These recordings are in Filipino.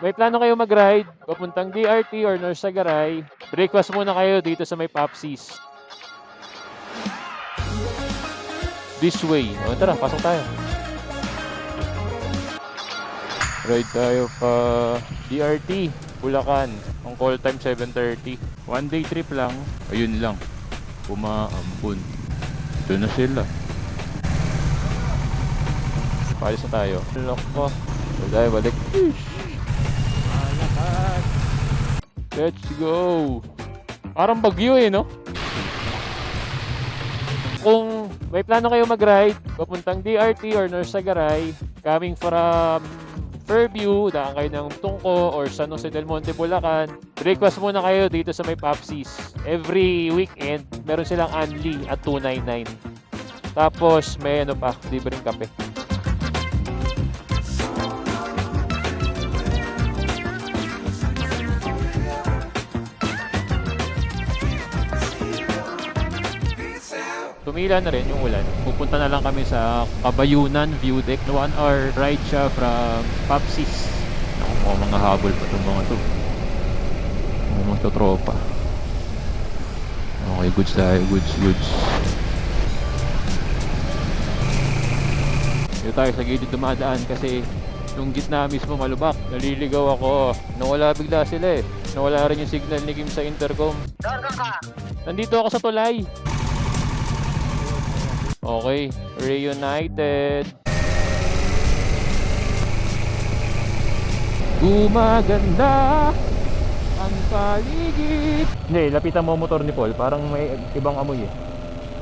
may plano kayo mag-ride, papuntang DRT or Norsagaray, breakfast muna kayo dito sa may Popsies. This way. O, tara, pasok tayo. Ride tayo pa DRT, Bulacan. Ang call time 7:30. One day trip lang. Ayun lang. Umaambon. Doon na sila. Palis na tayo. Loko. So tayo balik. Let's go. Parang bagyo eh, no? Kung may plano kayo mag-ride, papuntang DRT or Norsagaray, coming from Fairview, daan kayo ng Tungko or San Jose del Monte, Bulacan, breakfast muna kayo dito sa may Popsies. Every weekend, meron silang Anli at 299. Tapos may ano pa, libreng kape. Tumila na rin yung ulan. Pupunta na lang kami sa Kabayunan View Deck. 1 hour ride siya from Popsies. Naku, mga habol pa itong mga to. Mga to tropa. Okay, goods tayo. Goods. Dito tayo sa gilid dumadaan kasi yung gitna mismo malubak. Naliligaw ako. Nawala bigla sila eh. Nawala rin yung signal ni Kim sa intercom. Nandito ako sa tulay. Okay, reunited. Gumaganda ang paligid. Hindi, lapitan mo motor ni Paul. Parang may ibang amoy eh.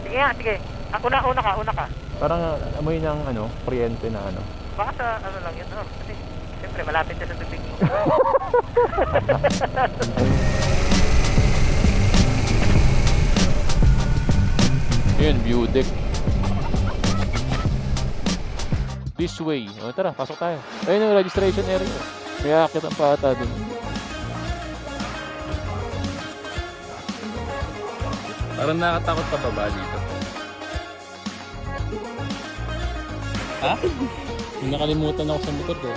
Sige nga, sige. Ako na, una ka. Parang amoy ng ano, kuryente na ano. Baka sa ano lang yun, ano? Kasi, siyempre, malapit siya sa bibig mo. Yun, view deck. This way. O, tara, pasok tayo. Ayun yung registration area. May akit ang pata dun. Parang nakatakot pa ba dito? Ha? Nakalimutan ako sa motor ko.